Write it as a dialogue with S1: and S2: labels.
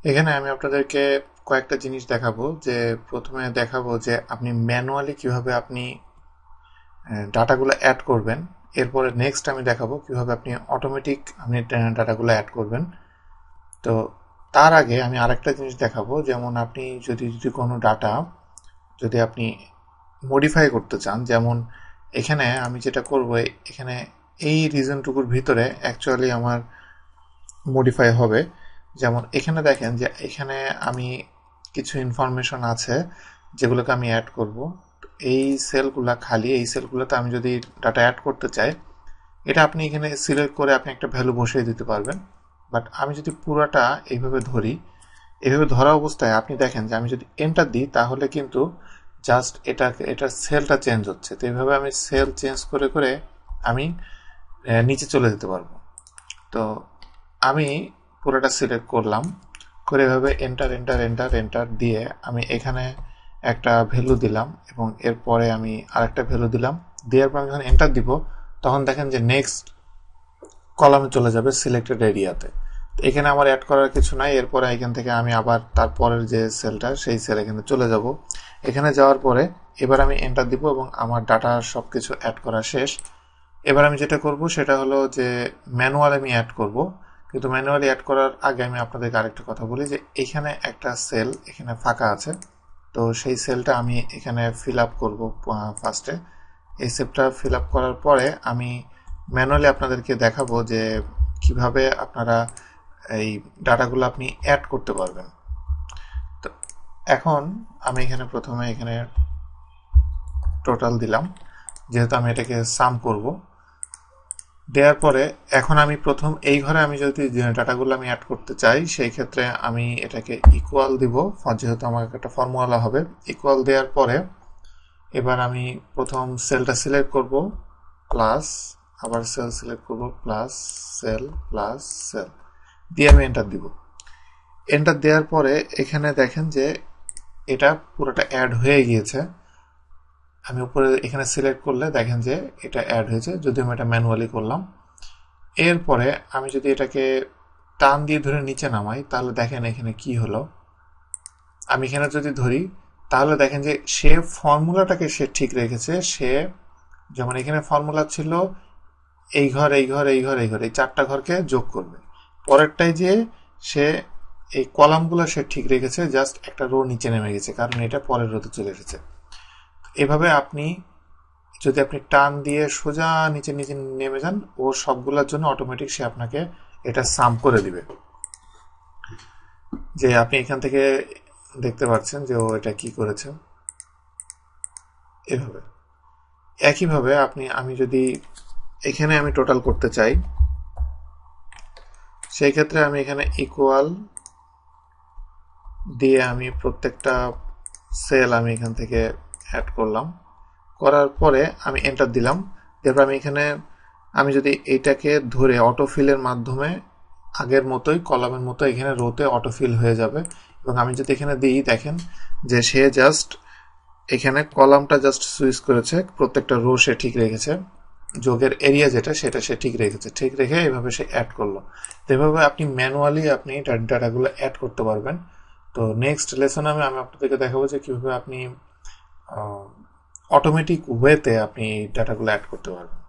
S1: এখানে আমি আপনাদেরকে কয়েকটা জিনিস দেখাবো। যে প্রথমে দেখাবো যে আপনি ম্যানুয়ালি কিভাবে আপনি ডাটাগুলো অ্যাড করবেন। এরপরে নেক্সট আমি দেখাবো কিভাবে আপনি অটোমেটিক আপনি ডাটাগুলো অ্যাড করবেন। তো তার আগে আমি আরেকটা জিনিস দেখাবো, যেমন আপনি যদি কোনো ডাটা যদি আপনি মডিফাই করতে চান, যেমন এখানে আমি যেটা করব, এখানে এই রিজনটুকুর ভিতরে অ্যাকচুয়ালি আমার মডিফাই হবে। যেমন এখানে দেখেন যে এখানে আমি কিছু ইনফরমেশন আছে যেগুলোকে আমি অ্যাড করব। এই সেলগুলা খালি, এই সেলগুলোতে আমি যদি ডাটা অ্যাড করতে চাই, এটা আপনি এখানে সিলেক্ট করে আপনি একটা ভ্যালু বসিয়ে দিতে পারবেন। বাট আমি যদি পুরোটা এইভাবে ধরি, এইভাবে ধরা অবস্থায় আপনি দেখেন যে আমি যদি এন্টার দিই তাহলে কিন্তু জাস্ট এটার সেলটা চেঞ্জ হচ্ছে। তো এইভাবে আমি সেল চেঞ্জ করে করে আমি নিচে চলে যেতে পারবো। তো আমি পুরোটা সিলেক্ট করলাম, করে এভাবে এন্টার এন্টার এন্টার এন্টার দিয়ে আমি এখানে একটা ভ্যালু দিলাম এবং এরপরে আমি আরেকটা ভ্যালু দিলাম। দেওয়ার পর আমি যখন এন্টার দিব তখন দেখেন যে নেক্সট কলামে চলে যাবে সিলেক্টেড এরিয়াতে। এখানে আমার অ্যাড করার কিছু নাই। এরপরে এখান থেকে আমি আবার তারপরের যে সেলটা সেই সেল এখানে চলে যাব। এখানে যাওয়ার পরে এবার আমি এন্টার দিব এবং আমার ডাটা সবকিছু অ্যাড করা শেষ। এবার আমি যেটা করব সেটা হলো যে ম্যানুয়াল আমি অ্যাড করব। কিন্তু ম্যানুয়ালি অ্যাড করার আগে আমি আপনাদেরকে আরেকটা কথা বলি যে এখানে একটা সেল এখানে ফাঁকা আছে। তো সেই সেলটা আমি এখানে ফিল আপ করবো ফার্স্টে। এই সেলটা ফিল আপ করার পরে আমি ম্যানুয়ালি আপনাদেরকে দেখাবো যে কিভাবে আপনারা এই ডাটাগুলো আপনি অ্যাড করতে পারবেন। তো এখন আমি এখানে প্রথমে এখানে টোটাল দিলাম, যেহেতু আমি এটাকে সাম করব। দেওয়ার পরে এখন আমি প্রথম এই ঘরে আমি যদি ডাটাগুলো আমি অ্যাড করতে চাই, সেই ক্ষেত্রে আমি এটাকে ইকুয়াল দিব, যেহেতু আমার একটা ফর্মুলা হবে। ইকুয়াল দেওয়ার পরে এবার আমি প্রথম সেলটা সিলেক্ট করব, প্লাস আবার সেল সিলেক্ট করব, প্লাস সেল দিয়ে আমি এন্টার দিব। এন্টার দেওয়ার পরে এখানে দেখেন যে এটা পুরোটা অ্যাড হয়ে গিয়েছে। আমি উপরে এখানে সিলেক্ট করলে দেখেন যে এটা অ্যাড হয়েছে, যদি আমি এটা ম্যানুয়ালি করলাম। এরপরে আমি যদি এটাকে টান দিয়ে ধরে নিচে নামাই তাহলে দেখেন এখানে কি হলো। আমি এখানে যদি ধরি তাহলে দেখেন যে সে ফর্মুলাটাকে সে ঠিক রেখেছে। সে যেমন এখানে ফর্মুলা ছিল এই ঘর এই ঘর এই ঘর এই ঘর, এই চারটা ঘরকে যোগ করবে। পরেরটাই যে সে এই কলামগুলো সে ঠিক রেখেছে, জাস্ট একটা রো নিচে নেমে গেছে কারণ এটা পরের রোতে চলে এসেছে। এভাবে আপনি যদি আপনি টান দিয়ে সোজা নিচে নিচে নেমে যান, ও সবগুলোর জন্য অটোমেটিক সে আপনাকে এটা সাম করে দিবে। যে আপনি এখান থেকে দেখতে পাচ্ছেন যে ও এটা কি করেছে। এভাবে একইভাবে আমি যদি এখানে আমি টোটাল করতে চাই, সেই ক্ষেত্রে আমি এখানে ইকুয়াল দিয়ে আমি প্রত্যেকটা সেল আমি এখান থেকে অ্যাড করলাম। করার পরে আমি এন্টার দিলাম। তারপর আমি এখানে আমি যদি এইটাকে ধরে অটোফিলের মাধ্যমে আগের মতোই কলামের মতো এখানে রোতে অটোফিল হয়ে যাবে। এবং আমি যদি এখানে দিই দেখেন যে সে জাস্ট এখানে কলামটা জাস্ট সুইচ করেছে, প্রত্যেকটা রো সে ঠিক রেখেছে, যোগের এরিয়া যেটা সেটা সে ঠিক রেখেছে। ঠিক রেখে এভাবে সে অ্যাড করলো। তো এভাবে আপনি ম্যানুয়ালি আপনি ডাটাগুলো অ্যাড করতে পারবেন। তো নেক্সট লেসনে আমি আপনাদেরকে দেখাবো যে কিভাবে আপনি অটোমেটিক ওয়েতে আপনি ডাটাগুলো অ্যাড করতে পারবেন।